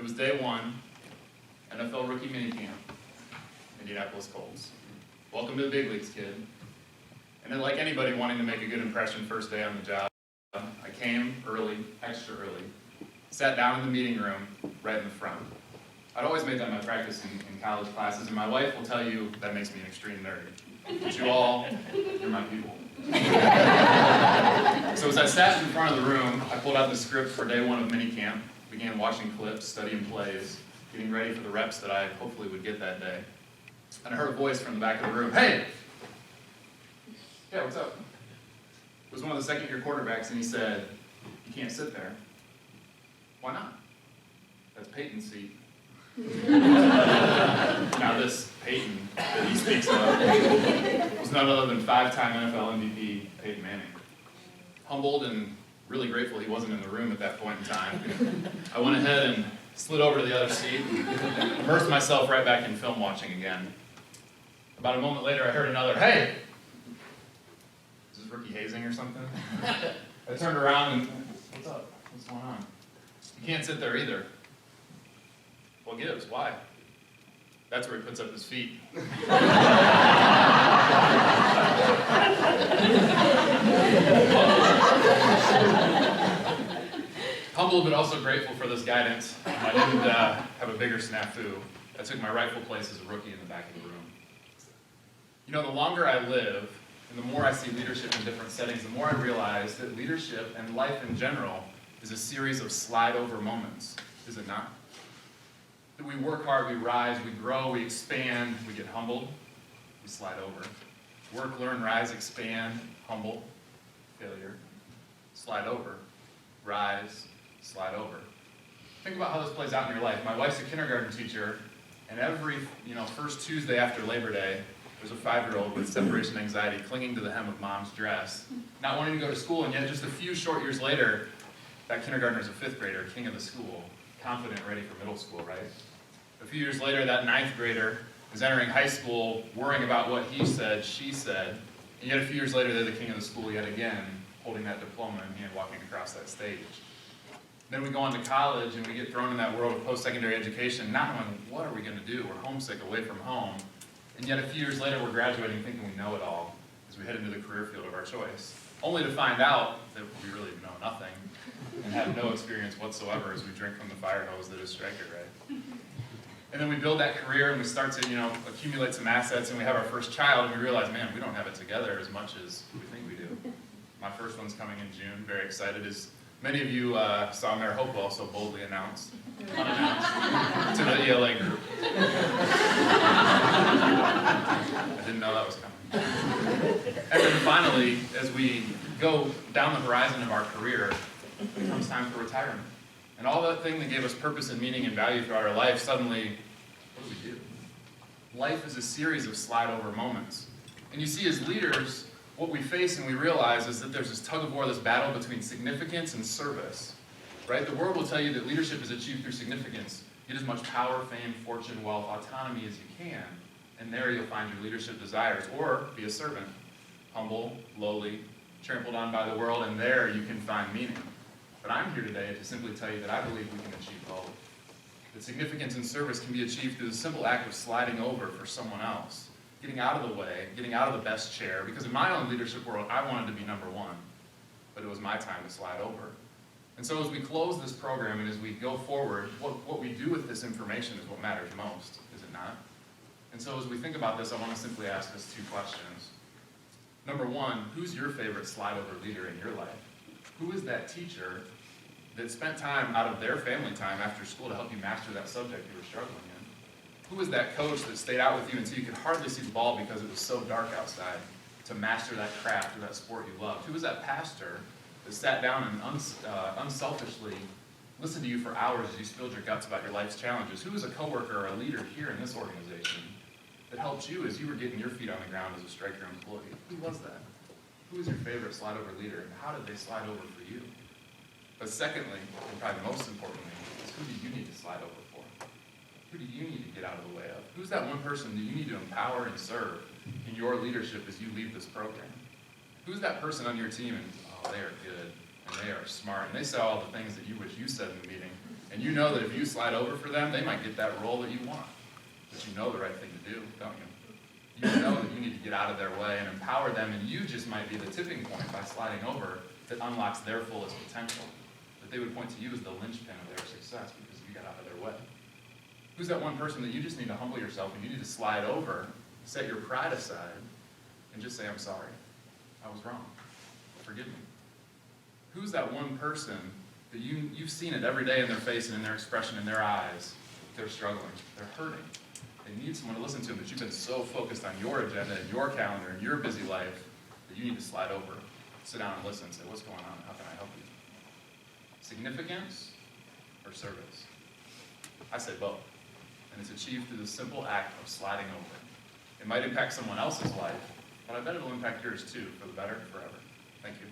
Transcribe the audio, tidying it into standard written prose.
It was day one, NFL rookie minicamp, Indianapolis Colts. Welcome to the big leagues, kid. And then, like anybody wanting to make a good impression first day on the job, I came early, extra early, sat down in the meeting room right in the front. I'd always made that my practice in college classes, and my wife will tell you that makes me an extreme nerd. But you all, you're my people. So as I sat in front of the room, I pulled out the script for day one of minicamp, began watching clips, studying plays, getting ready for the reps that I hopefully would get that day. And I heard a voice from the back of the room, "Hey!" "Yeah, what's up?" It was one of the second-year quarterbacks, and he said, "You can't sit there." "Why not?" "That's Peyton's seat." Now this Peyton that he speaks of was none other than five-time NFL MVP Peyton Manning. Humbled and really grateful he wasn't in the room at that point in time, I went ahead and slid over to the other seat and immersed myself right back in film watching again. About a moment later, I heard another, "Hey!" Is this rookie hazing or something? I turned around and, "What's up? What's going on?" "You can't sit there either." "What gives? Why?" That's where he puts up his feet. Humbled but also grateful for this guidance. I didn't have a bigger snafu. I took my rightful place as a rookie in the back of the room. You know, the longer I live, and the more I see leadership in different settings, the more I realize that leadership and life in general is a series of slide-over moments, is it not? That we work hard, we rise, we grow, we expand, we get humbled, we slide over. Work, learn, rise, expand, humble, failure, slide over, rise, slide over. Think about how this plays out in your life. My wife's a kindergarten teacher, and every first Tuesday after Labor Day, there's a 5-year-old with separation anxiety clinging to the hem of mom's dress, not wanting to go to school, and yet just a few short years later, that kindergartner's a 5th grader, king of the school, confident, ready for middle school, right? A few years later, that 9th grader is entering high school, worrying about what he said, she said, and yet a few years later, they're the king of the school yet again, holding that diploma in hand, walking across that stage. Then we go on to college, and we get thrown in that world of post-secondary education, not knowing what are we going to do. We're homesick, away from home, and yet a few years later, we're graduating thinking we know it all as we head into the career field of our choice, only to find out that we really know nothing and have no experience whatsoever as we drink from the fire hose that is Stryker, right? And then we build that career, and we start to, accumulate some assets, and we have our first child, and we realize, man, we don't have it together as much as we think we do. My first one's coming in June, very excited. As many of you saw Mayor Hopewell so boldly unannounced to the ELA group. I didn't know that was coming. And then finally, as we go down the horizon of our career, it comes time for retirement. And all that thing that gave us purpose and meaning and value throughout our life, suddenly, what do we do? Life is a series of slide-over moments. And you see, as leaders, what we face and we realize is that there's this tug-of-war, this battle between significance and service, right? The world will tell you that leadership is achieved through significance. Get as much power, fame, fortune, wealth, autonomy as you can, and there you'll find your leadership desires. Or be a servant, humble, lowly, trampled on by the world, and there you can find meaning. But I'm here today to simply tell you that I believe we can achieve both. That significance and service can be achieved through the simple act of sliding over for someone else, getting out of the way, getting out of the best chair, because in my own leadership world, I wanted to be number one, but it was my time to slide over. And so as we close this program and as we go forward, what we do with this information is what matters most, is it not? And so as we think about this, I want to simply ask us 2 questions. Number 1, who's your favorite slide over leader in your life? Who is that teacher that spent time out of their family time after school to help you master that subject you were struggling in? Who is that coach that stayed out with you until you could hardly see the ball because it was so dark outside to master that craft or that sport you loved? Who is that pastor that sat down and unselfishly listened to you for hours as you spilled your guts about your life's challenges? Who is a coworker or a leader here in this organization that helped you as you were getting your feet on the ground as a Stryker employee? Who was that? Who is your favorite slide over leader, and how did they slide over for you? But secondly, and probably most importantly, is who do you need to slide over for? Who do you need to get out of the way of? Who's that one person that you need to empower and serve in your leadership as you lead this program? Who's that person on your team and, oh, they are good, and they are smart, and they say all the things that you wish you said in the meeting, and you know that if you slide over for them, they might get that role that you want, but you know the right thing to do, don't you? You know that you need to get out of their way and empower them, and you just might be the tipping point by sliding over that unlocks their fullest potential, that they would point to you as the linchpin of their success because you got out of their way. Who's that one person that you just need to humble yourself and you need to slide over, set your pride aside, and just say, I'm sorry, I was wrong, forgive me? Who's that one person that you've seen it every day in their face and in their expression, in their eyes, they're struggling, they're hurting. They need someone to listen to them, but you've been so focused on your agenda and your calendar and your busy life that you need to slide over, sit down and listen and say, what's going on? How can I help you? Significance or service? I say both. And it's achieved through the simple act of sliding over. It might impact someone else's life, but I bet it'll impact yours too, for the better, forever. Thank you.